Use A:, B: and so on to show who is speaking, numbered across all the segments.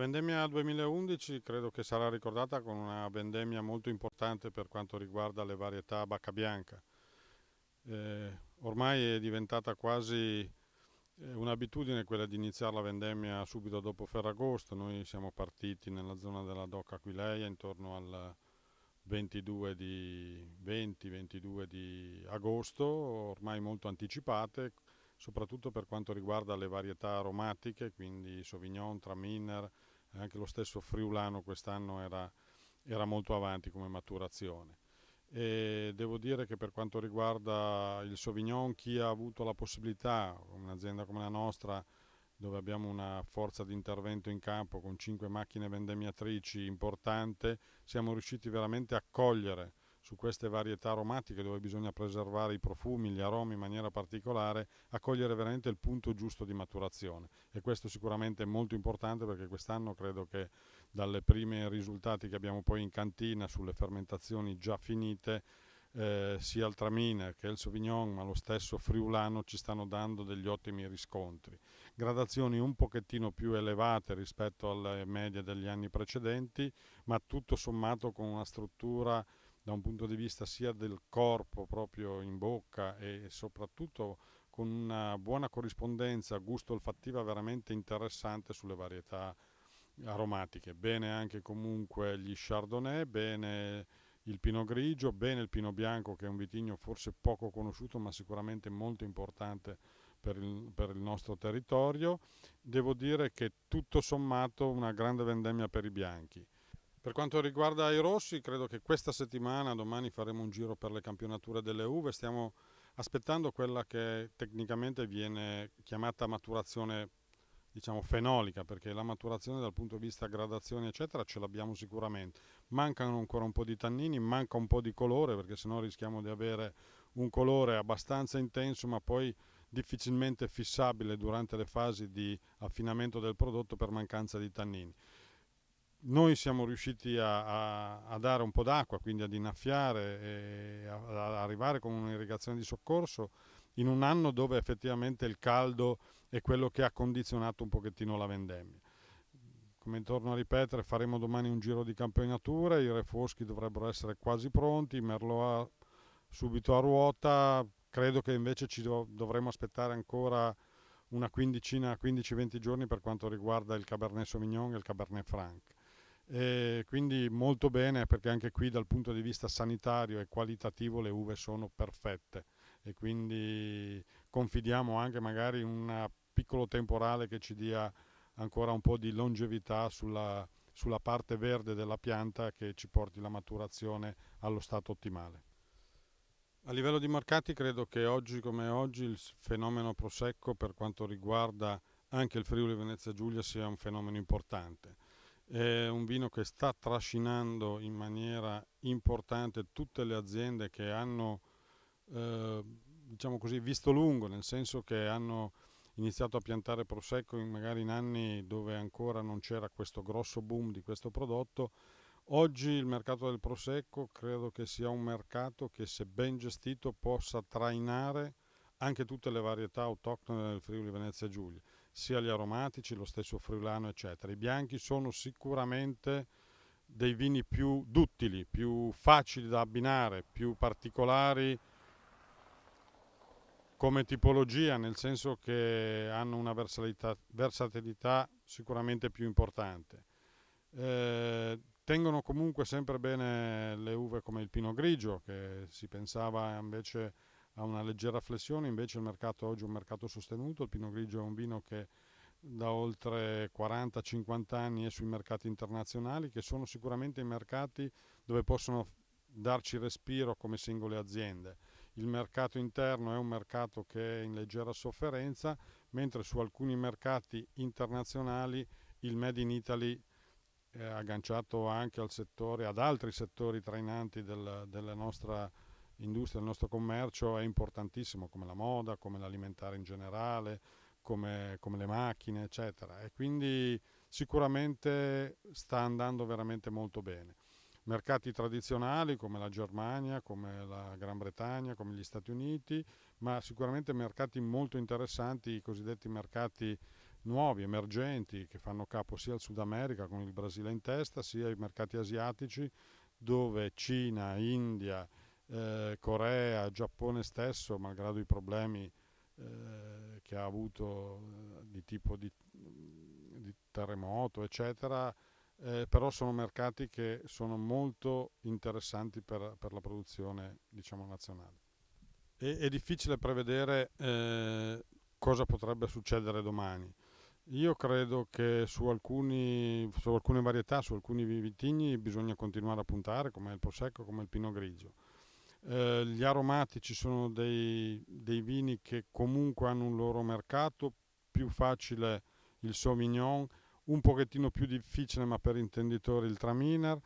A: La vendemmia 2011 credo che sarà ricordata con una vendemmia molto importante per quanto riguarda le varietà bacca bianca. Ormai è diventata quasi un'abitudine quella di iniziare la vendemmia subito dopo Ferragosto. Noi siamo partiti nella zona della Docca Aquileia intorno al 20-22 di agosto, ormai molto anticipate, soprattutto per quanto riguarda le varietà aromatiche, quindi Sauvignon, Traminer, anche lo stesso Friulano quest'anno era molto avanti come maturazione. E devo dire che per quanto riguarda il Sauvignon, chi ha avuto la possibilità, un'azienda come la nostra, dove abbiamo una forza di intervento in campo con 5 macchine vendemmiatrici importante, siamo riusciti veramente a cogliere su queste varietà aromatiche dove bisogna preservare i profumi, gli aromi in maniera particolare, a cogliere veramente il punto giusto di maturazione. E questo sicuramente è molto importante perché quest'anno credo che dalle prime risultati che abbiamo poi in cantina sulle fermentazioni già finite, sia il Traminer che il Sauvignon, ma lo stesso Friulano ci stanno dando degli ottimi riscontri. Gradazioni un pochettino più elevate rispetto alle medie degli anni precedenti, ma tutto sommato con una struttura da un punto di vista sia del corpo proprio in bocca e soprattutto con una buona corrispondenza gusto-olfattiva veramente interessante sulle varietà aromatiche. Bene anche comunque gli Chardonnay, bene il Pinot Grigio, bene il Pinot Bianco, che è un vitigno forse poco conosciuto ma sicuramente molto importante per il nostro territorio. Devo dire che tutto sommato una grande vendemmia per i bianchi. Per quanto riguarda i rossi, credo che questa settimana, domani faremo un giro per le campionature delle uve. Stiamo aspettando quella che tecnicamente viene chiamata maturazione, diciamo, fenolica, perché la maturazione dal punto di vista gradazione eccetera ce l'abbiamo sicuramente. Mancano ancora un po' di tannini, manca un po' di colore, perché sennò rischiamo di avere un colore abbastanza intenso ma poi difficilmente fissabile durante le fasi di affinamento del prodotto per mancanza di tannini. Noi siamo riusciti a dare un po' d'acqua, quindi ad innaffiare e ad arrivare con un'irrigazione di soccorso in un anno dove effettivamente il caldo è quello che ha condizionato un pochettino la vendemmia. Come torno a ripetere, faremo domani un giro di campionature, i refoschi dovrebbero essere quasi pronti, il Merlot subito a ruota, credo che invece dovremo aspettare ancora una quindicina, 15-20 giorni per quanto riguarda il Cabernet Sauvignon e il Cabernet Franc. E quindi molto bene perché anche qui dal punto di vista sanitario e qualitativo le uve sono perfette e quindi confidiamo anche magari in un piccolo temporale che ci dia ancora un po' di longevità sulla parte verde della pianta che ci porti la maturazione allo stato ottimale. A livello di mercati credo che oggi come oggi il fenomeno Prosecco per quanto riguarda anche il Friuli Venezia Giulia sia un fenomeno importante. È un vino che sta trascinando in maniera importante tutte le aziende che hanno, diciamo così, visto lungo, nel senso che hanno iniziato a piantare prosecco magari in anni dove ancora non c'era questo grosso boom di questo prodotto. Oggi il mercato del prosecco credo che sia un mercato che, se ben gestito, possa trainare anche tutte le varietà autoctone del Friuli Venezia Giulia, sia gli aromatici, lo stesso friulano, eccetera. I bianchi sono sicuramente dei vini più duttili, più facili da abbinare, più particolari come tipologia, nel senso che hanno una versatilità sicuramente più importante. Tengono comunque sempre bene le uve come il Pinot Grigio, che si pensava invece a una leggera flessione, invece il mercato oggi è un mercato sostenuto. Il Pinot Grigio è un vino che da oltre 40-50 anni è sui mercati internazionali, che sono sicuramente i mercati dove possono darci respiro come singole aziende. Il mercato interno è un mercato che è in leggera sofferenza, mentre su alcuni mercati internazionali il Made in Italy agganciato anche al settore, ad altri settori trainanti della nostra industria, del nostro commercio, è importantissimo, come la moda, come l'alimentare in generale, come le macchine, eccetera. E quindi sicuramente sta andando veramente molto bene. Mercati tradizionali come la Germania, come la Gran Bretagna, come gli Stati Uniti, ma sicuramente mercati molto interessanti, i cosiddetti mercati nuovi, emergenti, che fanno capo sia al Sud America con il Brasile in testa, sia ai mercati asiatici dove Cina, India, Corea, Giappone stesso, malgrado i problemi che ha avuto di tipo di terremoto, eccetera, però sono mercati che sono molto interessanti per la produzione, diciamo, nazionale. È difficile prevedere cosa potrebbe succedere domani. Io credo che su alcune varietà, su alcuni vitigni bisogna continuare a puntare, come il Prosecco, come il Pinot Grigio. Gli aromatici sono dei vini che comunque hanno un loro mercato, più facile il Sauvignon, un pochettino più difficile ma per intenditori il Traminer.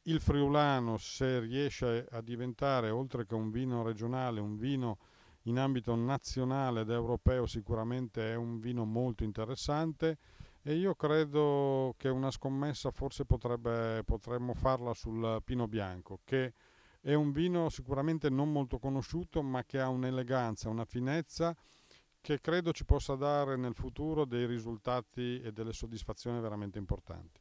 A: Il Friulano, se riesce a diventare, oltre che un vino regionale, un vino in ambito nazionale ed europeo, sicuramente è un vino molto interessante e io credo che una scommessa forse potremmo farla sul Pinot Bianco, che è un vino sicuramente non molto conosciuto, ma che ha un'eleganza, una finezza che credo ci possa dare nel futuro dei risultati e delle soddisfazioni veramente importanti.